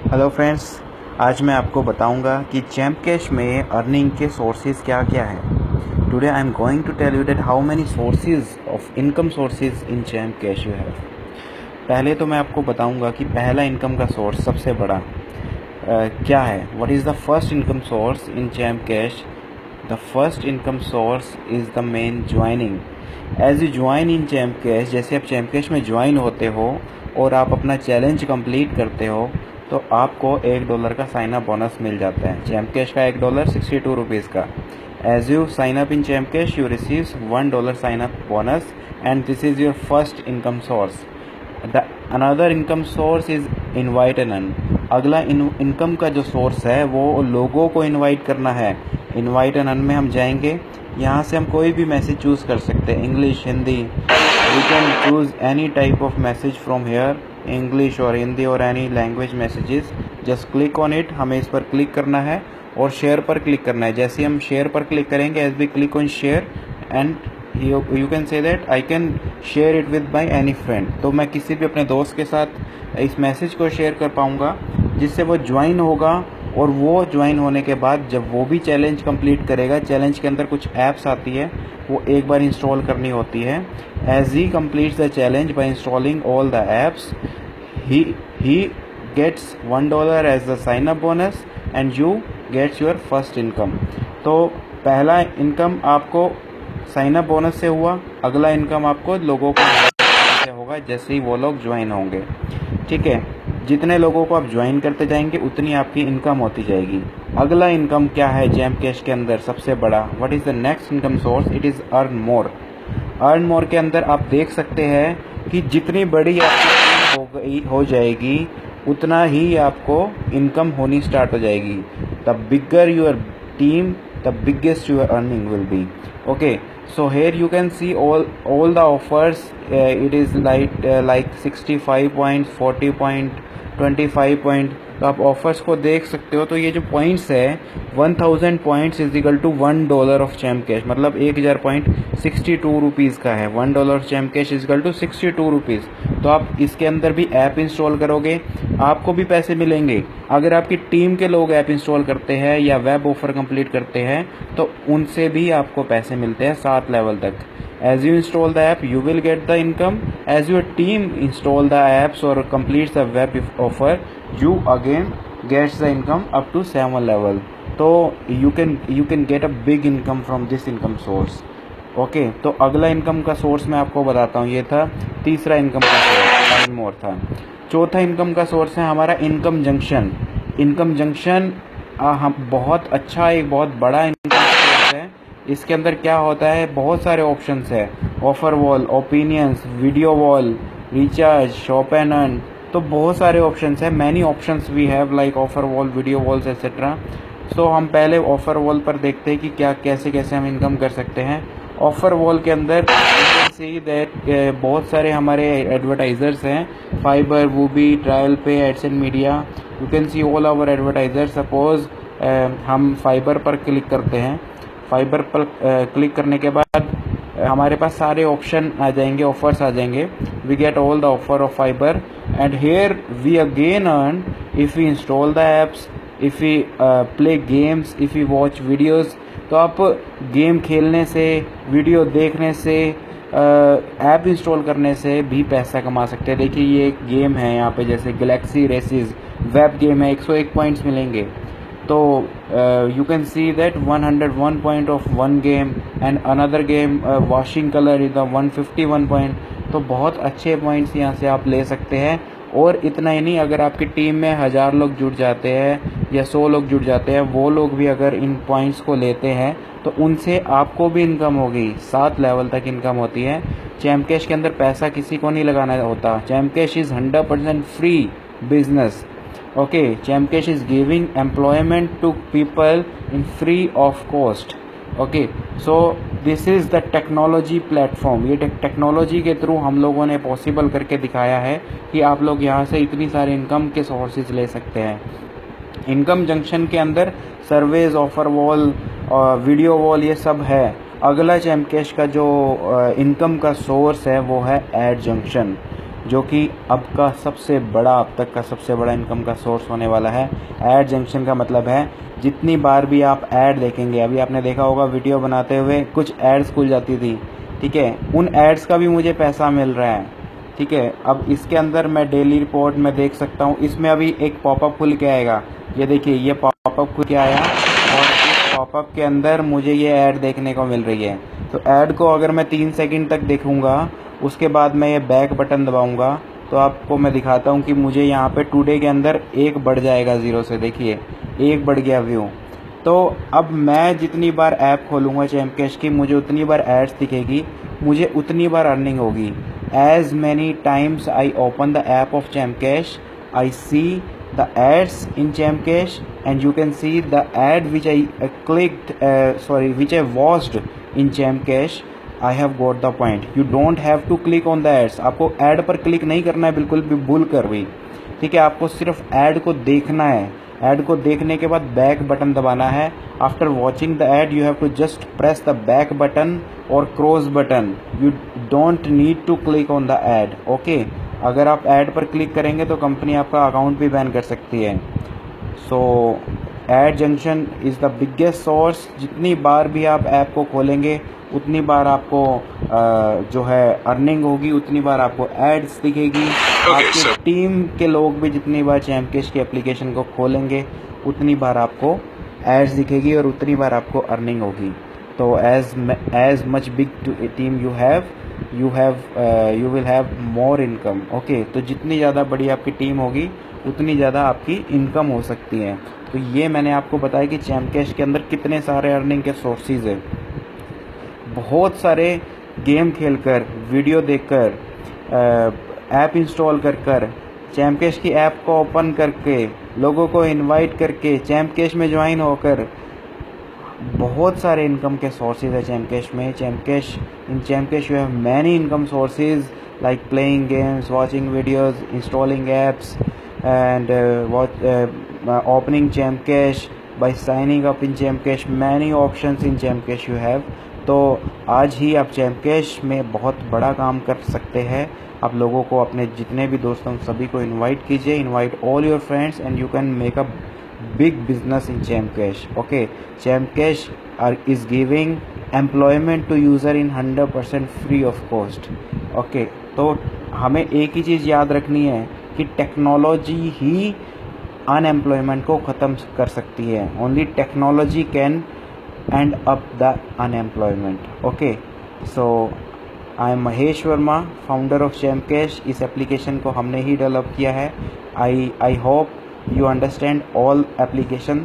Hello friends, आज मैं आपको बताऊंगा कि चैम्प कैश में अर्निंग के सोर्सेज क्या क्या है। Today I am going to tell you that how many sources of income sources in champ cash you have. पहले तो मैं आपको बताऊंगा कि पहला इनकम का सोर्स सबसे बड़ा क्या है। What is the first income source in champ Cash? The first income source is the main joining. As you join in champ Cash, जैसे आप चैम्प कैश में ज्वाइन होते हो और आप अपना चैलेंज कंप्लीट करते हो तो आपको $1 का साइन अप बोनस मिल जाता है। चैम्प कैश का $1 ₹62 का। As you sign up in champ cash you receive $1 sign up bonus and this is your first income source. The another income source is invite and earn. अगला income का जो source है वो लोगों को invite करना है। इनवाइट एंड अर्न में हम जाएंगे, यहाँ से हम कोई भी मैसेज चूज़ कर सकते हैं, English, Hindi. We can choose any type of message from here, English और हिंदी और any language messages. Just click on it, हमें इस पर क्लिक करना है और शेयर पर क्लिक करना है। जैसे हम शेयर पर क्लिक करेंगे, as we click on share and you can say that I can share it with my any friend. तो मैं किसी भी अपने दोस्त के साथ इस मैसेज को शेयर कर पाऊँगा, जिससे वो ज्वाइन होगा। और वो ज्वाइन होने के बाद जब वो भी चैलेंज कंप्लीट करेगा, चैलेंज के अंदर कुछ ऐप्स आती है, वो एक बार इंस्टॉल करनी होती है। As he completes the challenge by installing all the apps, he gets $1 as the sign up bonus and you gets your first income। तो पहला इनकम आपको साइन अप बोनस से हुआ, अगला इनकम आपको लोगों को से होगा जैसे ही वो लोग ज्वाइन होंगे। ठीक है, जितने लोगों को आप ज्वाइन करते जाएंगे उतनी आपकी इनकम होती जाएगी। अगला इनकम क्या है चैम्प कैश के अंदर सबसे बड़ा? What is the next income source? It is earn more. Earn more के अंदर आप देख सकते हैं कि जितनी बड़ी आपकी हो जाएगी उतना ही आपको इनकम होनी स्टार्ट हो जाएगी। The bigger your team, the biggest your earning will be. Okay, so here you can see all the offers। It is like 65 points, 40 point, 25 point। तो आप ऑफर्स को देख सकते हो। तो ये जो पॉइंट्स है 1000 points is equal to $1 of Champ Cash, मतलब 1000 पॉइंट ₹62 का है। $1 of Champ Cash is equal to ₹62। तो आप इसके अंदर भी ऐप इंस्टॉल करोगे, आपको भी पैसे मिलेंगे। अगर आपकी टीम के लोग ऐप इंस्टॉल करते हैं या वेब ऑफर कंप्लीट करते हैं तो उनसे भी आपको पैसे मिलते हैं 7 लेवल तक। As you install the app, you will get the income. As your team install the apps or completes the web offer, you again gets the income up to 7 level. तो you can get a big income from this income source. Okay, तो अगला income का source मैं आपको बताता हूँ। ये था तीसरा इनकम का सोर्स, अर्न मोर था। चौथा इनकम का सोर्स है हमारा इनकम जंक्शन। इनकम जंक्शन हम बहुत अच्छा, एक बहुत बड़ा इनकम सोर्स है। इसके अंदर क्या होता है, बहुत सारे ऑप्शंस है। Offer wall, opinions, video wall, recharge, shop and earn. तो बहुत सारे ऑप्शंस है। Many options we have like offer wall, video walls etcetera. So हम पहले ऑफर वॉल पर देखते हैं कि क्या कैसे कैसे हम इनकम कर सकते हैं। ऑफर वॉल के अंदर सी दैट बहुत सारे हमारे एडवर्टाइजर्स हैं, Fyber, Woobi, TrialPay, ads and media. You can see all our advertiser. Suppose हम फाइबर पर क्लिक करते हैं। फाइबर पर क्लिक करने के बाद हमारे पास सारे ऑप्शन आ जाएंगे, ऑफर्स आ जाएंगे। We get all the offer of Fyber and here we again earn if we install the apps, if we play games, if we watch videos. तो आप गेम खेलने से, वीडियो देखने से, ऐप इंस्टॉल करने से भी पैसा कमा सकते हैं। देखिए ये एक गेम है यहाँ पे, जैसे गैलेक्सी रेसेस वेब गेम है, 101 पॉइंट्स मिलेंगे। तो you can see that 101 point of one game and another game washing colour is the 151 point. तो बहुत अच्छे पॉइंट्स यहाँ से आप ले सकते हैं। और इतना ही नहीं, अगर आपकी टीम में 1000 लोग जुड़ जाते हैं या 100 लोग जुड़ जाते हैं, वो लोग भी अगर इन पॉइंट्स को लेते हैं तो उनसे आपको भी इनकम होगी। 7 लेवल तक इनकम होती है। चैम्प कैश के अंदर पैसा किसी को नहीं लगाना होता। Champ Cash is 100% free business. Okay, Champ Cash is giving employment to people in free of cost. Okay, so this is the technology platform. ये टेक्नोलॉजी के थ्रू हम लोगों ने पॉसिबल करके दिखाया है कि आप लोग यहाँ से इतनी सारे इनकम के सोर्सेज ले सकते हैं। इनकम जंक्शन के अंदर surveys, offer wall, video wall, ये सब है। अगला चैम्प कैश का जो इनकम का सोर्स है वो है एड जंक्शन। जो कि अब तक का सबसे बड़ा इनकम का सोर्स होने वाला है। ऐड जंक्शन का मतलब है जितनी बार भी आप ऐड देखेंगे, अभी आपने देखा होगा वीडियो बनाते हुए कुछ एड्स खुल जाती थी, ठीक है, उन एड्स का भी मुझे पैसा मिल रहा है, ठीक है। अब इसके अंदर मैं डेली रिपोर्ट में देख सकता हूँ, इसमें अभी एक पॉपअप खुल के आएगा, ये देखिए ये पॉपअप खुल के आया और इस पॉपअप के अंदर मुझे ये ऐड देखने को मिल रही है। तो ऐड को अगर मैं 3 सेकंड तक देखूंगा, उसके बाद मैं ये बैक बटन दबाऊंगा, तो आपको मैं दिखाता हूँ कि मुझे यहाँ पे टुडे के अंदर 1 बढ़ जाएगा 0 से, देखिए 1 बढ़ गया व्यू। तो अब मैं जितनी बार ऐप खोलूँगा चैम्प कैश की, मुझे उतनी बार एड्स दिखेगी, मुझे उतनी बार अर्निंग होगी। As many times I open the app of Champ Cash, I see the ads in Chamcash, and you can see the ad which I which I watched in Chamcash. I have got the point. You don't have to click on the ads. आपको ad पर click नहीं करना है, बिल्कुल भी भूल कर भी, ठीक है। आपको सिर्फ ad को देखना है। ad को देखने के बाद बैक बटन दबाना है। After watching the ad you have to just press the back button और cross button. You don't need to click on the ad. Okay? अगर आप ऐड पर क्लिक करेंगे तो कंपनी आपका अकाउंट भी बैन कर सकती है। सो add junction is the biggest source. जितनी बार भी आप ऐप को खोलेंगे उतनी बार आपको जो है अर्निंग होगी, उतनी बार आपको एड्स दिखेगी। आपकी टीम के लोग भी जितनी बार चैम्प कैश की एप्लीकेशन को खोलेंगे उतनी बार आपको एड्स दिखेगी और उतनी बार आपको अर्निंग होगी। तो as much big team you will have more income. Okay, तो जितनी ज़्यादा बड़ी आपकी टीम होगी उतनी ज़्यादा आपकी इनकम हो सकती है। तो ये मैंने आपको बताया कि चैम्प कैश के अंदर कितने सारे अर्निंग के सोर्सेज है। बहुत सारे गेम खेलकर, वीडियो देखकर, ऐप इंस्टॉल कर चैम्प कैश की ऐप को ओपन करके, लोगों को इनवाइट करके, चैम्प कैश में ज्वाइन होकर बहुत सारे इनकम के सोर्सेज है चैम्प कैश में। In champ cash you have many income sources like playing games, watching videos, installing apps and opening champ cash, by signing up in champ cash. Many options in champ cash you have. तो आज ही आप champ cash में बहुत बड़ा काम कर सकते हैं। आप लोगों को, अपने जितने भी दोस्तों सभी को इनवाइट कीजिए, invite all your friends and you can make a big business in Chamcash. Okay, Chamcash is giving employment to user in 100% free of cost. Okay, तो हमें एक ही चीज़ याद रखनी है कि टेक्नोलॉजी ही अनएम्प्लॉयमेंट को ख़त्म कर सकती है। Only technology can and up the unemployment. Okay, so I am Mahesh Verma, founder of Chamcash। इस एप्लीकेशन को हमने ही डेवलप किया है। I hope you understand all application.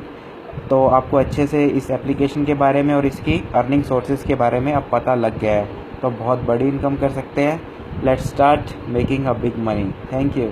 तो आपको अच्छे से इस एप्लीकेशन के बारे में और इसकी अर्निंग सोर्सेज के बारे में अब पता लग गया है, तो बहुत बड़ी इनकम कर सकते हैं। Let's start making a big money. Thank you.